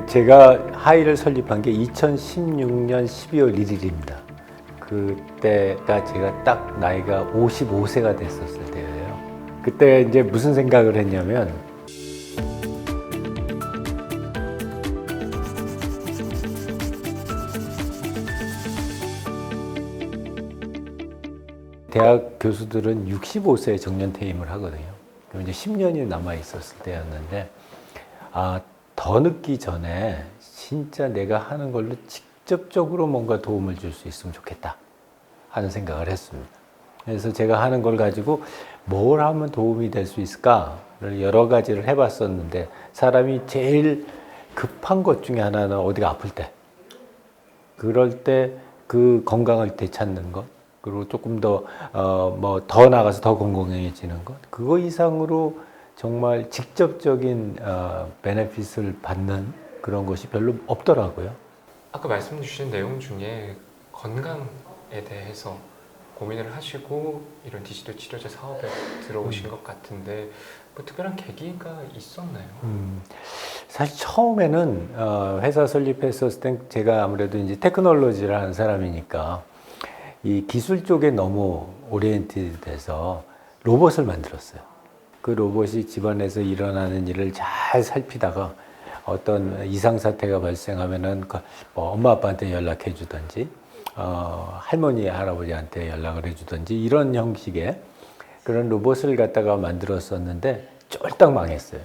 제가 하이를 설립한 게 2016년 12월 1일입니다. 그때가 제가 딱 나이가 55세가 됐었을 때예요. 그때 이제 무슨 생각을 했냐면 대학 교수들은 65세에 정년 퇴임을 하거든요. 그럼 이제 10년이 남아 있었을 때였는데 더 늦기 전에 진짜 내가 하는 걸로 직접적으로 뭔가 도움을 줄 수 있으면 좋겠다 하는 생각을 했습니다. 그래서 제가 하는 걸 가지고 뭘 하면 도움이 될 수 있을까를 여러 가지를 해봤었는데 사람이 제일 급한 것 중에 하나는 어디가 아플 때, 그럴 때 그 건강을 되찾는 것, 그리고 조금 더 나가서 더 건강해지는 것, 그거 이상으로 정말 직접적인 베네핏을 받는 그런 것이 별로 없더라고요. 아까 말씀 주신 내용 중에 건강에 대해서 고민을 하시고 이런 디지털 치료제 사업에 들어오신 것 같은데 뭐 특별한 계기가 있었나요? 사실 처음에는 회사 설립했었을 땐 제가 아무래도 이제 테크놀로지를 하는 사람이니까 이 기술 쪽에 너무 오리엔티드 돼서 로봇을 만들었어요. 그 로봇이 집안에서 일어나는 일을 잘 살피다가 어떤 이상사태가 발생하면은 뭐 엄마 아빠한테 연락해 주든지 할머니 할아버지한테 연락을 해 주든지 이런 형식의 그런 로봇을 갖다가 만들었었는데 쫄딱 망했어요.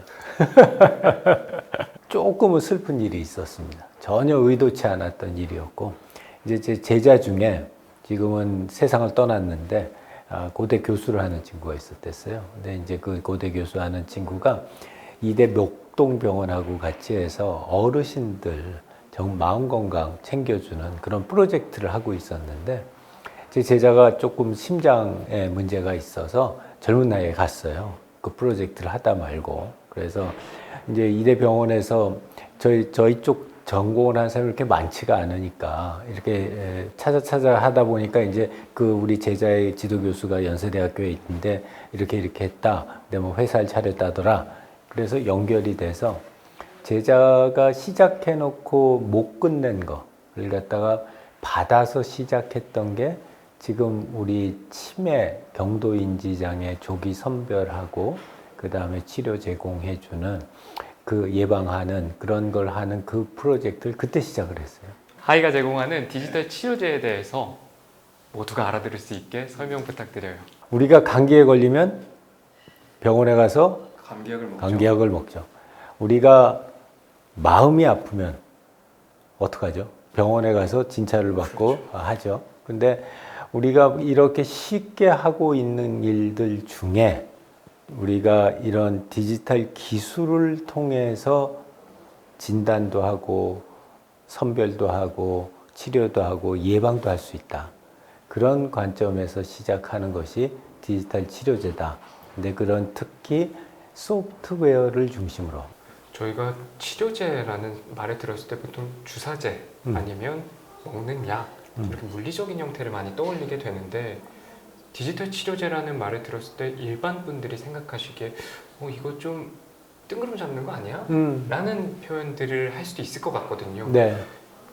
조금은 슬픈 일이 있었습니다. 전혀 의도치 않았던 일이었고, 이제 제 제자 중에 지금은 세상을 떠났는데 고대 교수를 하는 친구가 있었댔어요. 근데 이제 그 고대 교수 하는 친구가 이대 목동병원하고 같이 해서 어르신들 마음 건강 챙겨주는 그런 프로젝트를 하고 있었는데, 제 제자가 조금 심장에 문제가 있어서 젊은 나이에 갔어요. 그 프로젝트를 하다 말고. 그래서 이제 이대 병원에서 저희 쪽 전공을 한 사람이 그렇게 많지가 않으니까 이렇게 찾아 하다 보니까 이제 그 우리 제자의 지도 교수가 연세대학교에 있는데 이렇게 했다. 근데 뭐 회사를 차렸다더라. 그래서 연결이 돼서 제자가 시작해 놓고 못 끝낸 거를 갖다가 받아서 시작했던 게 지금 우리 치매, 경도인지장애 조기 선별하고 그 다음에 치료 제공해주는 그 예방하는 그런 걸 하는 그 프로젝트를 그때 시작을 했어요. 하이가 제공하는 디지털 치료제에 대해서 모두가 알아들을 수 있게 설명 부탁드려요. 우리가 감기에 걸리면 병원에 가서 감기약을 먹죠. 우리가 마음이 아프면 어떡하죠? 병원에 가서 진찰을 받고 하죠. 근데 우리가 이렇게 쉽게 하고 있는 일들 중에 우리가 이런 디지털 기술을 통해서 진단도 하고 선별도 하고 치료도 하고 예방도 할 수 있다. 그런 관점에서 시작하는 것이 디지털 치료제다. 근데 그런 특히 소프트웨어를 중심으로. 저희가 치료제라는 말을 들었을 때 보통 주사제 아니면 먹는 약 이렇게 물리적인 형태를 많이 떠올리게 되는데 디지털 치료제라는 말을 들었을 때 일반 분들이 생각하시기에 이거 좀 뜬구름 잡는 거 아니야? 라는 표현들을 할 수도 있을 것 같거든요. 네.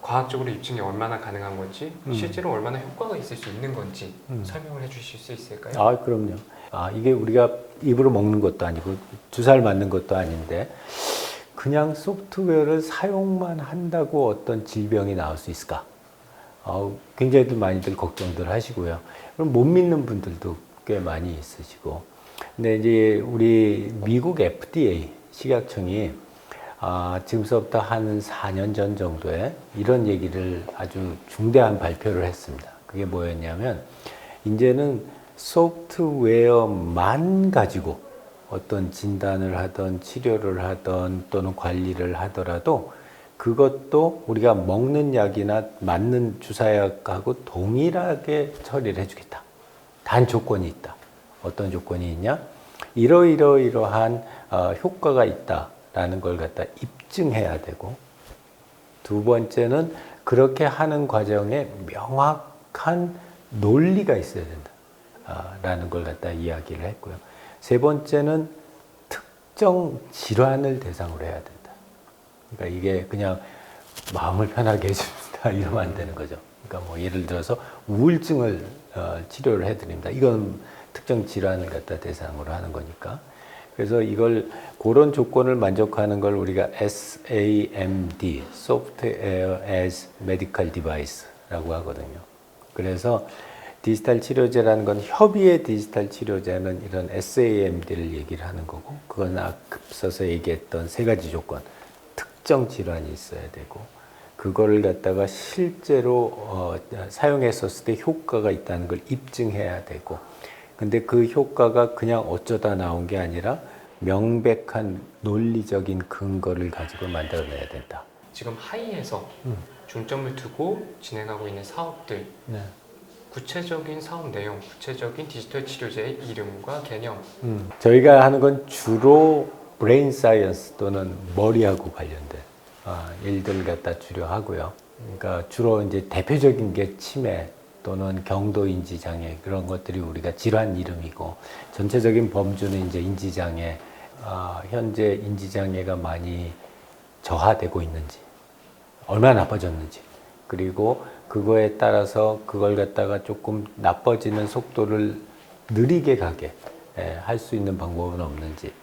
과학적으로 입증이 얼마나 가능한 건지 실제로 얼마나 효과가 있을 수 있는 건지 설명을 해주실 수 있을까요? 그럼요. 이게 우리가 입으로 먹는 것도 아니고 주사를 맞는 것도 아닌데 그냥 소프트웨어를 사용만 한다고 어떤 질병이 나올 수 있을까? 굉장히 많이들 걱정들 하시고요. 그럼 못 믿는 분들도 꽤 많이 있으시고. 근데 이제 우리 미국 FDA 식약청이 지금서부터 한 4년 전 정도에 이런 얘기를 아주 중대한 발표를 했습니다. 그게 뭐였냐면 이제는 소프트웨어만 가지고 어떤 진단을 하던 치료를 하던 또는 관리를 하더라도 그것도 우리가 먹는 약이나 맞는 주사약하고 동일하게 처리를 해주겠다. 단 조건이 있다. 어떤 조건이 있냐? 이러이러한 효과가 있다라는 걸 갖다 입증해야 되고, 두 번째는 그렇게 하는 과정에 명확한 논리가 있어야 된다라는 걸 갖다 이야기를 했고요. 세 번째는 특정 질환을 대상으로 해야 된다. 그러니까 이게 그냥 마음을 편하게 해줍니다. 이러면 안 되는 거죠. 그러니까 뭐 예를 들어서 우울증을 치료를 해드립니다. 이건 특정 질환을 갖다 대상으로 하는 거니까. 그래서 이걸 그런 조건을 만족하는 걸 우리가 SAMD, Software as Medical Device라고 하거든요. 그래서 디지털 치료제라는 건 협의의 디지털 치료제는 이런 SAMD를 얘기를 하는 거고, 그건 앞서서 얘기했던 세 가지 조건, 특정 질환이 있어야 되고, 그거를 갖다가 실제로 사용했었을 때 효과가 있다는 걸 입증해야 되고, 근데 그 효과가 그냥 어쩌다 나온 게 아니라 명백한 논리적인 근거를 가지고 만들어내야 된다. 지금 하이에서 중점을 두고 진행하고 있는 사업들, 네. 구체적인 사업 내용, 구체적인 디지털 치료제의 이름과 개념. 저희가 하는 건 주로 브레인 사이언스 또는 머리하고 관련된 일들 갖다 주로 하고요. 그러니까 주로 이제 대표적인 게 치매 또는 경도 인지 장애, 그런 것들이 우리가 질환 이름이고, 전체적인 범주는 이제 인지 장애, 현재 인지 장애가 많이 저하되고 있는지, 얼마나 나빠졌는지, 그리고 그거에 따라서 그걸 갖다가 조금 나빠지는 속도를 느리게 가게 할 수 있는 방법은 없는지,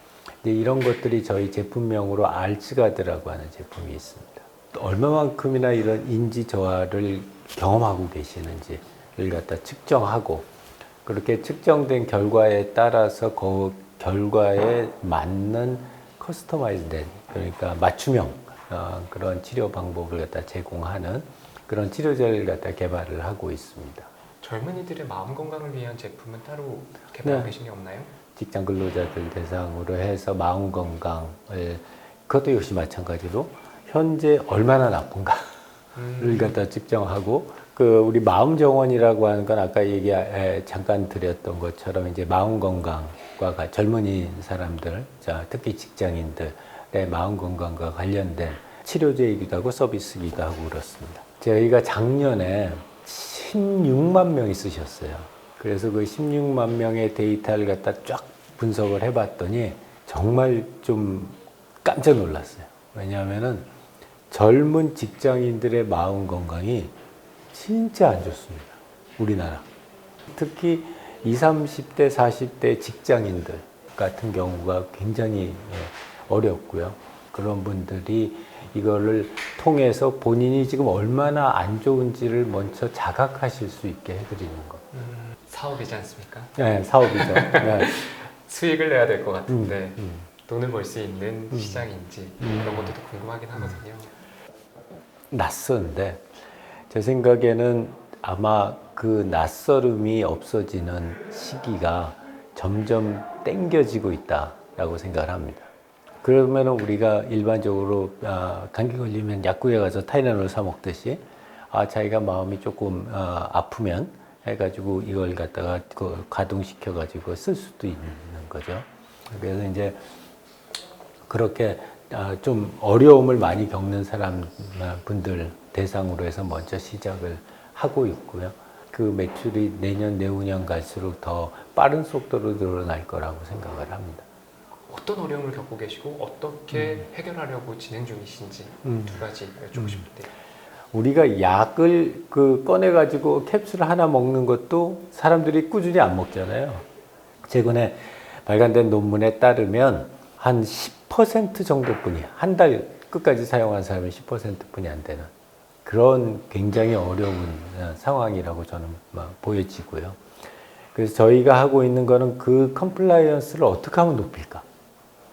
이런 것들이 저희 제품명으로 알츠가드라고 하는 제품이 있습니다. 또 얼마만큼이나 이런 인지 저하를 경험하고 계시는지를 갖다 측정하고, 그렇게 측정된 결과에 따라서 그 결과에 맞는 커스터마이즈된, 그러니까 맞춤형 그런 치료 방법을 갖다 제공하는 그런 치료제를 갖다 개발을 하고 있습니다. 젊은이들의 마음 건강을 위한 제품은 따로 개발하고 네. 계신 게 없나요? 직장 근로자들 대상으로 해서 마음 건강을, 그것도 역시 마찬가지로 현재 얼마나 나쁜가를 갖다 측정하고, 그 우리 마음 정원이라고 하는 건 아까 잠깐 드렸던 것처럼 이제 마음 건강과 젊은이 사람들, 특히 직장인들의 마음 건강과 관련된 치료제이기도 하고 서비스이기도 하고 그렇습니다. 저희가 작년에 16만 명이 쓰셨어요. 그래서 그 16만 명의 데이터를 갖다 쫙 분석을 해봤더니 정말 좀 깜짝 놀랐어요. 왜냐하면은 젊은 직장인들의 마음 건강이 진짜 안 좋습니다. 우리나라. 특히 20, 30대, 40대 직장인들 같은 경우가 굉장히 어렵고요. 그런 분들이 이거를 통해서 본인이 지금 얼마나 안 좋은지를 먼저 자각하실 수 있게 해드리는 것. 사업이지 않습니까? 네, 사업이죠. 네. 수익을 내야 될 것 같은데 돈을 벌 수 있는 시장인지 그런 것도 궁금하긴 하거든요. 낯선데 제 생각에는 아마 그 낯설음이 없어지는 시기가 점점 땡겨지고 있다라고 생각을 합니다. 그러면 우리가 일반적으로 감기 걸리면 약국에 가서 타이레놀 사 먹듯이 자기가 마음이 조금 아프면 해가지고 이걸 갖다가 가동시켜 가지고 쓸 수도 있는 거죠. 그래서 이제 그렇게 좀 어려움을 많이 겪는 분들 대상으로 해서 먼저 시작을 하고 있고요. 그 매출이 내년, 내후년 갈수록 더 빠른 속도로 늘어날 거라고 생각을 합니다. 어떤 어려움을 겪고 계시고 어떻게 해결하려고 진행 중이신지 두 가지 여쭙고 싶은데요. 우리가 약을 꺼내가지고 캡슐 하나 먹는 것도 사람들이 꾸준히 안 먹잖아요. 최근에 발간된 논문에 따르면 한 10% 정도뿐이야. 한 달 끝까지 사용한 사람이 10%뿐이 안 되는 그런 굉장히 어려운 상황이라고 저는 보여지고요. 그래서 저희가 하고 있는 거는 그 컴플라이언스를 어떻게 하면 높일까?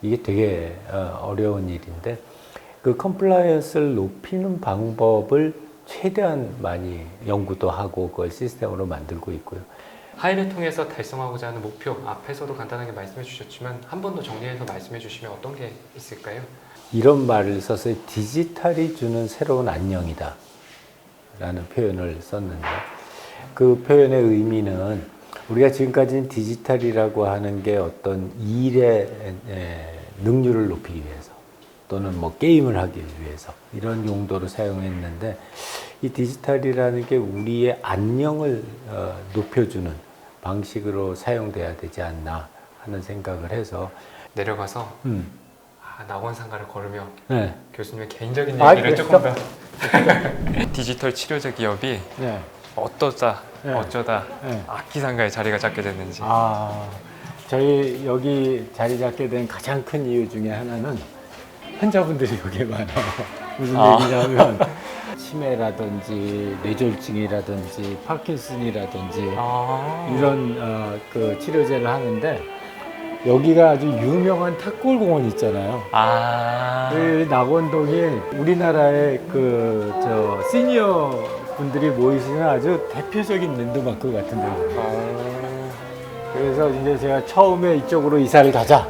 이게 되게 어려운 일인데, 그 컴플라이언스를 높이는 방법을 최대한 많이 연구도 하고 그걸 시스템으로 만들고 있고요. 하이를 통해서 달성하고자 하는 목표, 앞에서도 간단하게 말씀해 주셨지만 한 번 더 정리해서 말씀해 주시면 어떤 게 있을까요? 이런 말을 써서 디지털이 주는 새로운 안녕이다 라는 표현을 썼는데, 그 표현의 의미는 우리가 지금까지는 디지털이라고 하는 게 어떤 일의 능률을 높이기 위해서 또는 뭐 게임을 하기 위해서 이런 용도로 사용했는데, 이 디지털이라는 게 우리의 안녕을 높여주는 방식으로 사용돼야 되지 않나 하는 생각을 해서 내려가서 낙원상가를 걸으며 네. 교수님의 개인적인 아, 얘기를 그랬어? 조금 더 디지털 치료제 기업이 네. 어쩌다 네. 네. 악기상가에 자리가 잡게 됐는지. 저희 여기 자리 잡게 된 가장 큰 이유 중에 하나는 환자분들이 여기 많아요. 무슨 얘기냐면 치매라든지 뇌졸중이라든지 파킨슨이라든지 이런 그 치료제를 하는데 여기가 아주 유명한 탁골공원 있잖아요. 그 낙원동이 우리나라의 그 시니어 분들이 모이시는 아주 대표적인 랜드마크 같은 데거든요. 그래서 이제 제가 처음에 이쪽으로 이사를 가자.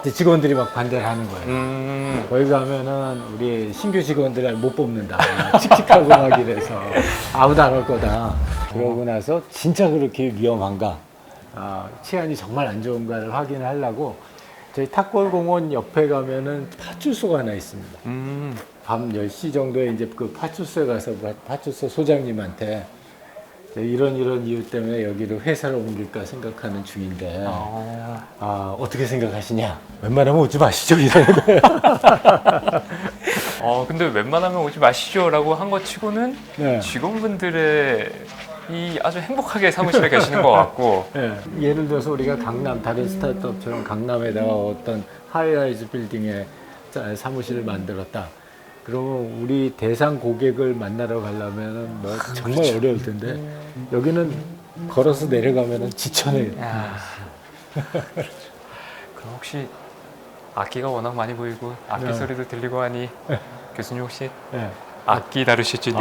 이제 직원들이 막 반대를 하는 거예요. 거기 가면은 우리 신규 직원들을 못 뽑는다. 칙칙하고 막 이래서 아무도 안 올 거다. 그러고 나서 진짜 그렇게 위험한가? 치안이 정말 안 좋은가를 확인을 하려고 저희 탁골공원 옆에 가면은 파출소가 하나 있습니다. 밤 10시 정도에 이제 그 파출소에 가서 파출소 소장님한테 이런 이유 때문에 여기를 회사를 옮길까 생각하는 중인데 어떻게 생각하시냐? 웬만하면 오지 마시죠 이러는 거예요. 근데 웬만하면 오지 마시죠라고 한 것 치고는 네. 직원분들의 이 아주 행복하게 사무실에 계시는 것 같고. 네. 예를 들어서 우리가 강남 다른 스타트업처럼 강남에다가 어떤 하이라이즈 빌딩에 사무실을 만들었다. 그러면 우리 대상 고객을 만나러 가려면 뭐 정말 어려울 텐데 여기는 걸어서 내려가면은 지천에. 그럼 혹시 악기가 워낙 많이 보이고 악기 네. 소리도 들리고 하니 교수님 혹시 네. 악기 다루실 줄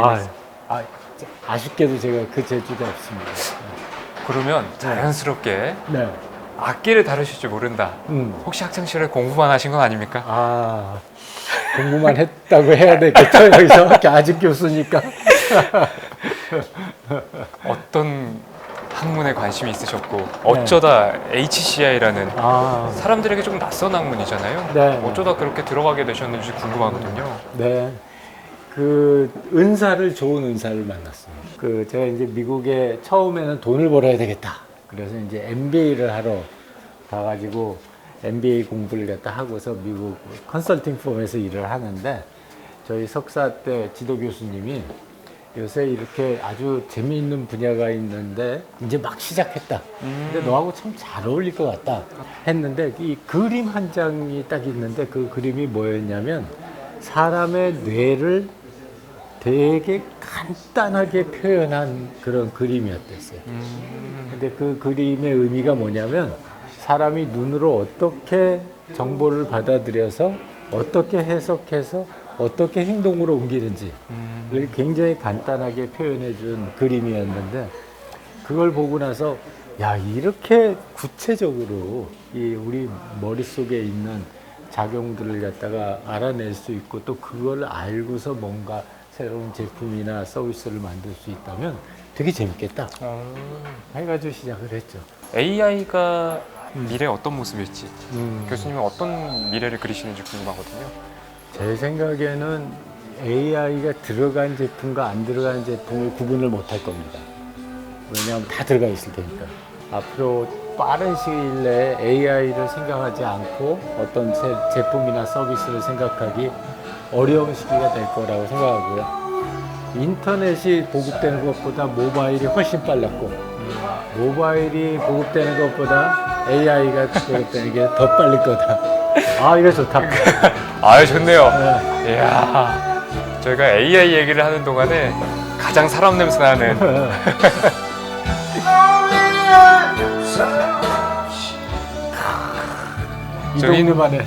아쉽게도 제가 그 재주가 없습니다. 그러면 자연스럽게 네. 악기를 다루실 줄 모른다. 혹시 학창 시절에 공부만 하신 건 아닙니까? 공부만 했다고 해야 되겠죠. 여기서 아직 교수니까. 어떤 학문에 관심이 있으셨고 어쩌다 HCI라는 사람들에게 조금 낯선 학문이잖아요. 네. 어쩌다 그렇게 들어가게 되셨는지 궁금하거든요. 네. 그 좋은 은사를 만났습니다. 제가 이제 미국에 처음에는 돈을 벌어야 되겠다. 그래서 이제 MBA를 하러 가가지고 MBA 공부를 갖다 하고서 미국 컨설팅 펌에서 일을 하는데 저희 석사 때 지도 교수님이 요새 이렇게 아주 재미있는 분야가 있는데 이제 막 시작했다. 근데 너하고 참 잘 어울릴 것 같다 했는데 이 그림 한 장이 딱 있는데 그 그림이 뭐였냐면 사람의 뇌를 되게 간단하게 표현한 그런 그림이었댔어요. 근데 그 그림의 의미가 뭐냐면 사람이 눈으로 어떻게 정보를 받아들여서 어떻게 해석해서 어떻게 행동으로 옮기는지 굉장히 간단하게 표현해 준 그림이었는데 그걸 보고 나서 야 이렇게 구체적으로 이 우리 머릿속에 있는 작용들을 갖다가 알아낼 수 있고 또 그걸 알고서 뭔가 새로운 제품이나 서비스를 만들 수 있다면 되게 재밌겠다 해가지고 시작을 했죠. AI가 미래에 어떤 모습일지 교수님은 어떤 미래를 그리시는지 궁금하거든요. 제 생각에는 AI가 들어간 제품과 안 들어간 제품을 구분을 못 할 겁니다. 왜냐하면 다 들어가 있을 테니까. 앞으로 빠른 시일 내에 AI를 생각하지 않고 어떤 제품이나 서비스를 생각하기 어려운 시기가 될 거라고 생각하고요. 인터넷이 보급되는 것보다 모바일이 훨씬 빨랐고 모바일이 보급되는 것보다 AI가 보급되는 게 더 빨릴 거다. 이거 좋다. 좋네요. 네. 이야, 저희가 AI 얘기를 하는 동안에 가장 사람 냄새 나는 이 동네만에.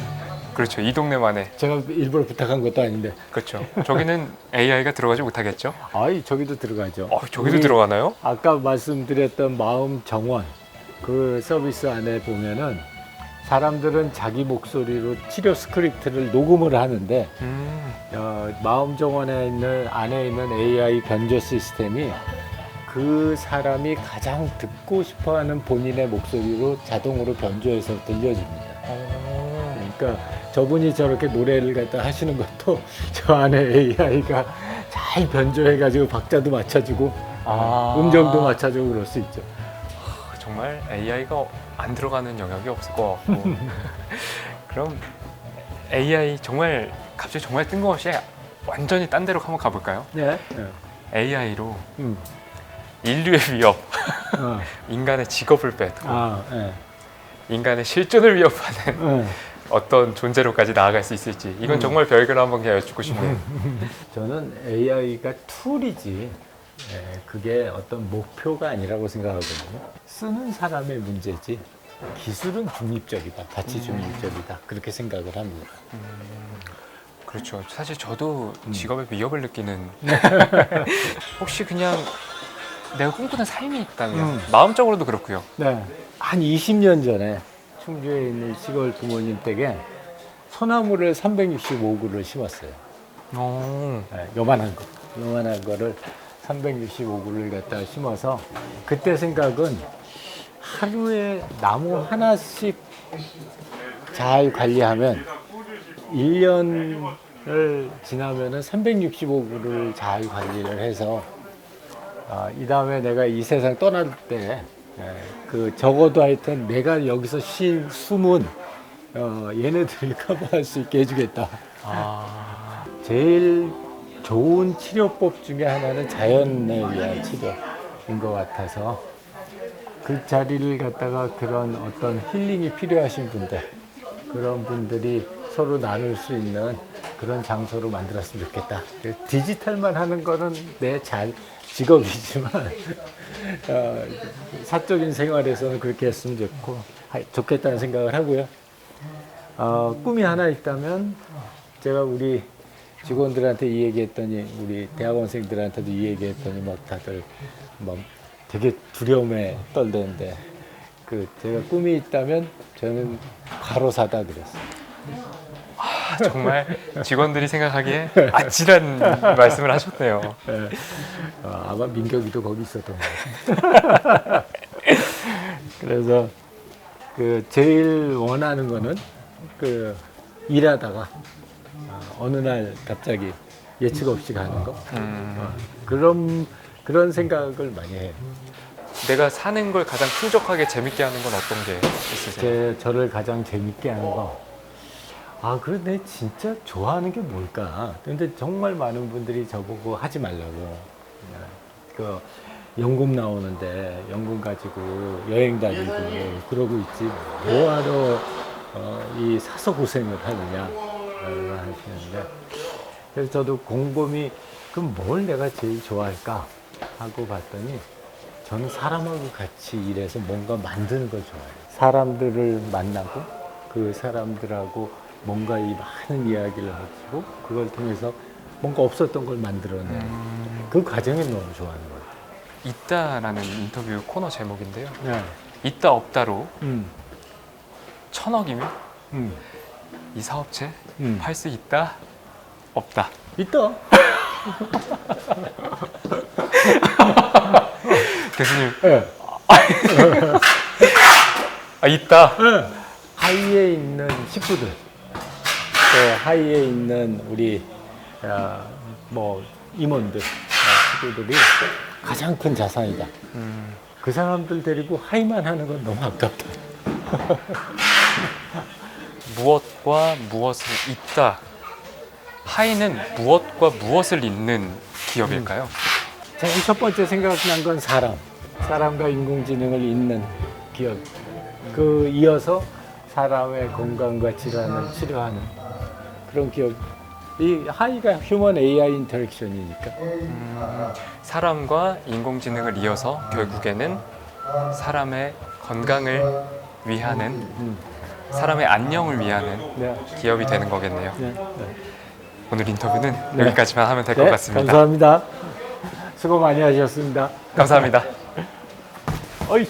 그렇죠. 이 동네만에. 제가 일부러 부탁한 것도 아닌데. 그렇죠. 저기는 AI가 들어가지 못하겠죠? 저기도 들어가죠. 저기도 들어가나요? 아까 말씀드렸던 마음 정원 그 서비스 안에 보면은 사람들은 자기 목소리로 치료 스크립트를 녹음을 하는데 마음 정원에 있는 안에 있는 AI 변조 시스템이 그 사람이 가장 듣고 싶어하는 본인의 목소리로 자동으로 변조해서 들려줍니다. 그러니까 저분이 저렇게 노래를 갖다 하시는 것도 저 안에 AI가 잘 변조해가지고 박자도 맞춰주고 음정도 맞춰주고 그럴 수 있죠. 정말 AI가 안 들어가는 영역이 없을 것 같고 그럼 AI 정말 갑자기 정말 뜬금없이 완전히 딴 데로 한번 가볼까요? 네. AI로 음. 인류의 위협, 어. 인간의 직업을 뺏고 아, 예. 인간의 실존을 위협하는 어떤 존재로까지 나아갈 수 있을지 이건 정말 별개로 한번 그냥 여쭙고 싶네요. 저는 AI가 툴이지, 그게 어떤 목표가 아니라고 생각하거든요. 쓰는 사람의 문제지, 기술은 중립적이다, 가치 중립적이다, 그렇게 생각을 합니다. 그렇죠. 사실 저도 직업의 위협을 느끼는 혹시 그냥 내가 꿈꾸는 삶이 있다면 마음적으로도 그렇고요. 네. 한 20년 전에 충주에 있는 시골 부모님 댁에 소나무를 365그루를 심었어요. 오. 네, 요만한 거를 365그루를 갖다가 심어서 그때 생각은 하루에 나무 하나씩 잘 관리하면 1년을 지나면은 365그루를 잘 관리를 해서 이 다음에 내가 이 세상 떠날 때 그 적어도 하여튼 내가 여기서 쉰 숨은 얘네들이 커버할 수 있게 해주겠다. 제일 좋은 치료법 중에 하나는 자연에 의한 치료인 것 같아서 그 자리를 갖다가 그런 어떤 힐링이 필요하신 분들, 그런 분들이 서로 나눌 수 있는 그런 장소로 만들었으면 좋겠다. 디지털만 하는 거는 내 직업이지만 사적인 생활에서는 그렇게 했으면 좋겠다는 생각을 하고요. 꿈이 하나 있다면 제가 우리 직원들한테 이 얘기했더니 우리 대학원생들한테도 이 얘기했더니 막 다들 막 되게 두려움에 떨대는데 제가 꿈이 있다면 저는 과로사다 그랬어요. 정말 직원들이 생각하기에 아찔한 말씀을 하셨네요. 네. 아마 민경이도 거기 있었던 것 같아요. 그래서 제일 원하는 거는 일하다가 어느 날 갑자기 예측 없이 가는 거. 그런 생각을 많이 해요. 내가 사는 걸 가장 풍족하게 재밌게 하는 건 어떤 게 있으세요? 저를 가장 재밌게 하는 거. 그런데 진짜 좋아하는 게 뭘까? 근데 정말 많은 분들이 저보고 하지 말라고. 연금 나오는데 연금 가지고 여행 다니고 그러고 있지. 뭐하러 이 사서 고생을 하느냐 하시는데. 그래서 저도 곰곰이 그럼 뭘 내가 제일 좋아할까 하고 봤더니 저는 사람하고 같이 일해서 뭔가 만드는 걸 좋아해요. 사람들을 만나고 그 사람들하고 뭔가 이 많은 이야기를 하고 그걸 통해서 뭔가 없었던 걸 만들어내는 그 과정이 너무 좋아하는 것 같아요. 있다라는 인터뷰 코너 제목인데요. 네. 있다 없다로 1,000억이면 이 사업체 팔 수 있다 없다. 있다. 교수님. 네. 있다. 네. 하이에 있는 식구들, 또 하이에 있는 우리 임원들, 식구들이 가장 큰 자산이다. 그 사람들 데리고 하이만 하는 건 너무 아깝다. 무엇과 무엇을 잇다. 하이는 무엇과 무엇을 잇는 기업일까요? 제일 첫 번째 생각난 건 사람과 인공지능을 잇는 기업. 이어서 사람의 건강과 질환을 치료하는 그런 기업. 이 하이가 휴먼 AI 인터랙션이니까. 사람과 인공지능을 이어서 결국에는 사람의 건강을 위하는, 사람의 안녕을 위하는 네. 기업이 되는 거겠네요. 네. 오늘 인터뷰는 네. 여기까지만 하면 될 것 같습니다. 감사합니다. 수고 많이 하셨습니다. 감사합니다. 어이.